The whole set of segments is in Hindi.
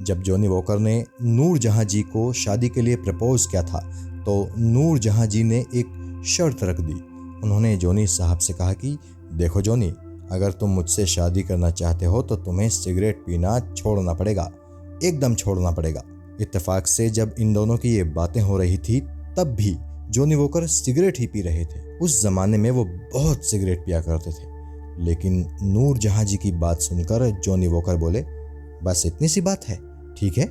जब जॉनी वॉकर ने नूर जहां जी को शादी के लिए प्रपोज किया था तो नूर जहां जी ने एक शर्त रख दी। उन्होंने जॉनी साहब से कहा कि देखो जॉनी, अगर तुम मुझसे शादी करना चाहते हो तो तुम्हें सिगरेट पीना छोड़ना पड़ेगा, एकदम छोड़ना पड़ेगा। इत्तेफाक से जब इन दोनों की ये बातें हो रही थी तब भी जॉनी वॉकर सिगरेट ही पी रहे थे। उस जमाने में वो बहुत सिगरेट पिया करते थे। लेकिन नूर जहां जी की बात सुनकर जॉनी वॉकर बोले, बस इतनी सी बात है, ठीक है,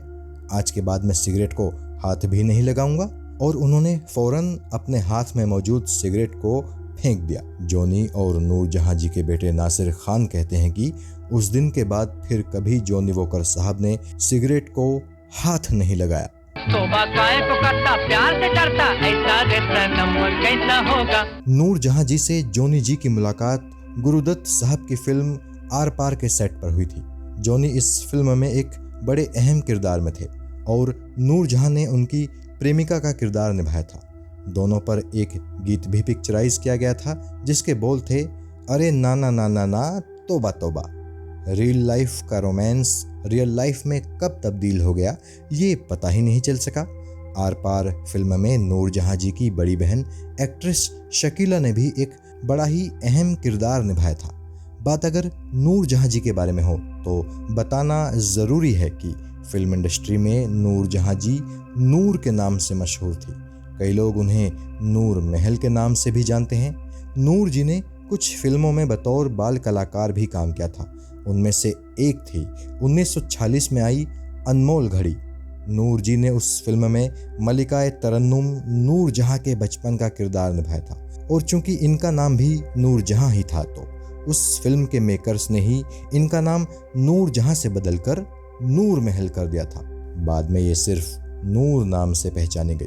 आज के बाद मैं सिगरेट को हाथ भी नहीं लगाऊंगा। और उन्होंने फौरन अपने हाथ में मौजूद सिगरेट को फेंक दिया। जॉनी और नूर जहां जी के बेटे नासिर खान कहते हैं कि उस दिन के बाद फिर कभी जॉनी वॉकर साहब ने सिगरेट को हाथ नहीं लगाया। प्यार से करता ऐसा कैसा होगा। नूर जहां जी से जॉनी जी की मुलाकात गुरुदत्त साहब की फिल्म आर पार के सेट पर हुई थी। जॉनी इस फिल्म में एक बड़े अहम किरदार में थे और नूर जहां ने उनकी प्रेमिका का किरदार निभाया था। दोनों पर एक गीत भी पिक्चराइज किया गया था जिसके बोल थे, अरे ना ना ना ना ना तोबा तोबा। रियल लाइफ का रोमांस रियल लाइफ में कब तब्दील हो गया ये पता ही नहीं चल सका। आर पार फिल्म में नूर जहां जी की बड़ी बहन एक्ट्रेस शकीला ने भी एक बड़ा ही अहम किरदार निभाया था। बात अगर नूर जहां जी के बारे में हो तो बताना ज़रूरी है कि फिल्म इंडस्ट्री में नूर जहां जी नूर के नाम से मशहूर थी। कई लोग उन्हें नूर महल के नाम से भी जानते हैं। नूर जी ने कुछ फिल्मों में बतौर बाल कलाकार भी काम किया था। उनमें से एक थी 1946 में आई अनमोल घड़ी। नूर जी ने उस फिल्म में मलिकाए तरन्नुम नूर जहां के बचपन का किरदार निभाया था और चूंकि इनका नाम भी नूर जहां ही था तो उस फिल्म के मेकर्स ने ही इनका नाम नूर जहां से बदलकर नूर महल कर दिया था। बाद में ये सिर्फ नूर नाम से पहचानी गई।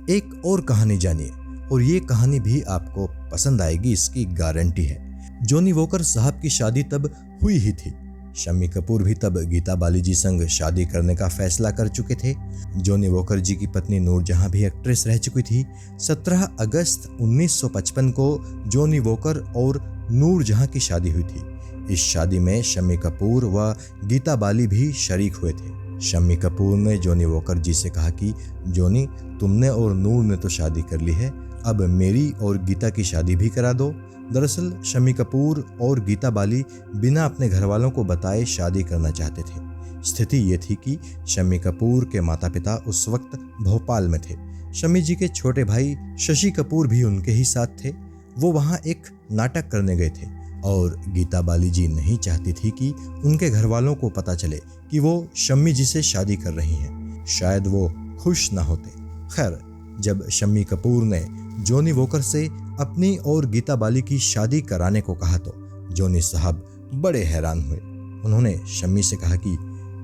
एक और कहानी जानिए और ये कहानी भी आपको पसंद आएगी, इसकी गारंटी है। जॉनी वॉकर साहब की शादी तब हुई ही थी। शम्मी कपूर भी तब गीता बाली जी संग शादी करने का फैसला कर चुके थे। जॉनी वॉकर जी की पत्नी नूर जहां भी एक्ट्रेस रह चुकी थी। 17 अगस्त 1955 को जॉनी वॉकर और नूर जहां की शादी हुई थी। इस शादी में शम्मी कपूर व गीता बाली भी शरीक हुए थे। शम्मी कपूर ने जॉनी वॉकर जी से कहा कि जॉनी, तुमने और नूर ने तो शादी कर ली है, अब मेरी और गीता की शादी भी करा दो। दरअसल शम्मी कपूर और गीता बाली बिना अपने घर वालों को बताए शादी करना चाहते थे। स्थिति ये थी कि शम्मी कपूर के माता पिता उस वक्त भोपाल में थे। शम्मी जी के छोटे भाई शशि कपूर भी उनके ही साथ थे। वो वहाँ एक नाटक करने गए थे और गीता बाली जी नहीं चाहती थी कि उनके घर वालों को पता चले कि वो शम्मी जी से शादी कर रही हैं। शायद वो खुश ना होते। खैर, जब शम्मी कपूर ने जॉनी वॉकर से अपनी और गीता बाली की शादी कराने को कहा तो जॉनी साहब बड़े हैरान हुए। उन्होंने शम्मी से कहा कि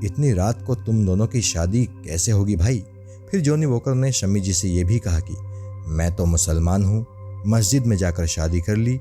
इतनी रात को तुम दोनों की शादी कैसे होगी भाई। फिर जॉनी वॉकर ने शम्मी जी से ये भी कहा कि मैं तो मुसलमान हूँ, मस्जिद में जाकर शादी कर ली,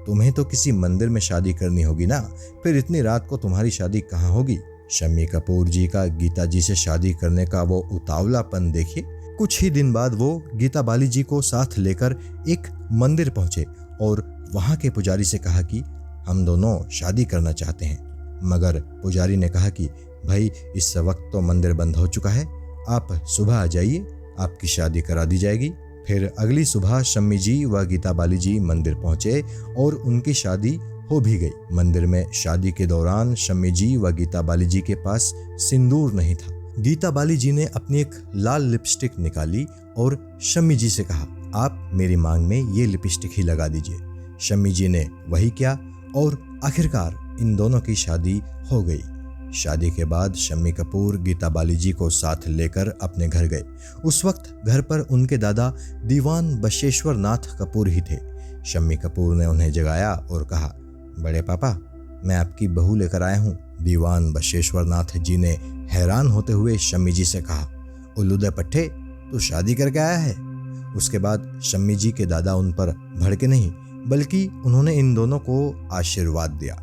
तुम्हें तो किसी मंदिर में शादी करनी होगी ना, फिर इतनी रात को तुम्हारी शादी कहाँ होगी। शम्मी कपूर जी का गीता जी से शादी करने का वो उतावलापन देखिए। कुछ ही दिन बाद वो गीता बाली जी को साथ लेकर एक मंदिर पहुंचे और वहां के पुजारी से कहा कि हम दोनों शादी करना चाहते हैं। मगर पुजारी ने कहा कि भाई, इस वक्त तो मंदिर बंद हो चुका है, आप सुबह आ जाइए, आपकी शादी करा दी जाएगी। फिर अगली सुबह शम्मी जी व गीता बाली जी मंदिर पहुंचे और उनकी शादी हो भी गई। मंदिर में शादी के दौरान शम्मी जी व गीता बाली जी के पास सिंदूर नहीं था। गीता बाली जी ने अपनी एक लाल लिपस्टिक निकाली और शम्मी जी से कहा, आप मेरी मांग में ये लिपस्टिक ही लगा दीजिए। शम्मी जी ने वही किया और आखिरकार इन दोनों की शादी हो गई। शादी के बाद शम्मी कपूर गीता बाली जी को साथ लेकर अपने घर गए। उस वक्त घर पर उनके दादा दीवान बशेश्वर नाथ कपूर ही थे। शम्मी कपूर ने उन्हें जगाया और कहा, बड़े पापा, मैं आपकी बहू लेकर आया हूँ। दीवान बशेश्वर नाथ जी ने हैरान होते हुए शम्मी जी से कहा, उल्लू पट्टे, तू शादी करके आया है। उसके बाद शम्मी जी के दादा उन पर भड़के नहीं बल्कि उन्होंने इन दोनों को आशीर्वाद दिया।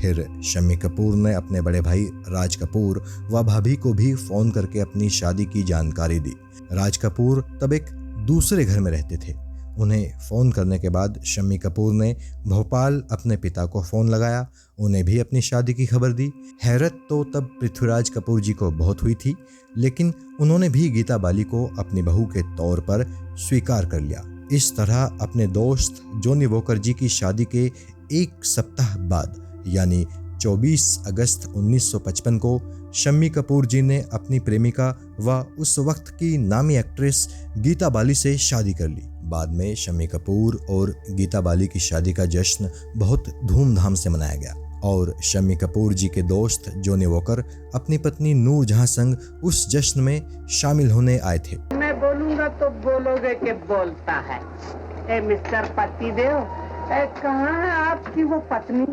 फिर शम्मी कपूर ने अपने बड़े भाई राज कपूर व भाभी को भी फोन करके अपनी शादी की जानकारी दी। राज कपूर तब एक दूसरे घर में रहते थे। उन्हें फ़ोन करने के बाद शम्मी कपूर ने भोपाल अपने पिता को फ़ोन लगाया, उन्हें भी अपनी शादी की खबर दी। हैरत तो तब पृथ्वीराज कपूर जी को बहुत हुई थी, लेकिन उन्होंने भी गीता बाली को अपनी बहू के तौर पर स्वीकार कर लिया। इस तरह अपने दोस्त जॉनी वॉकर जी की शादी के एक सप्ताह बाद यानी 24 अगस्त 1955 को शम्मी कपूर जी ने अपनी प्रेमिका व उस वक्त की नामी एक्ट्रेस गीता बाली से शादी कर ली। बाद में शम्मी कपूर और गीता बाली की शादी का जश्न बहुत धूमधाम से मनाया गया और शम्मी कपूर जी के दोस्त जॉनी वॉकर अपनी पत्नी नूर जहां संग उस जश्न में शामिल होने आए थे। मैं बोलूंगा तो बोलोगे कि बोलता है। ए मिस्टर पतिदेव, कहाँ है आपकी वो पत्नी?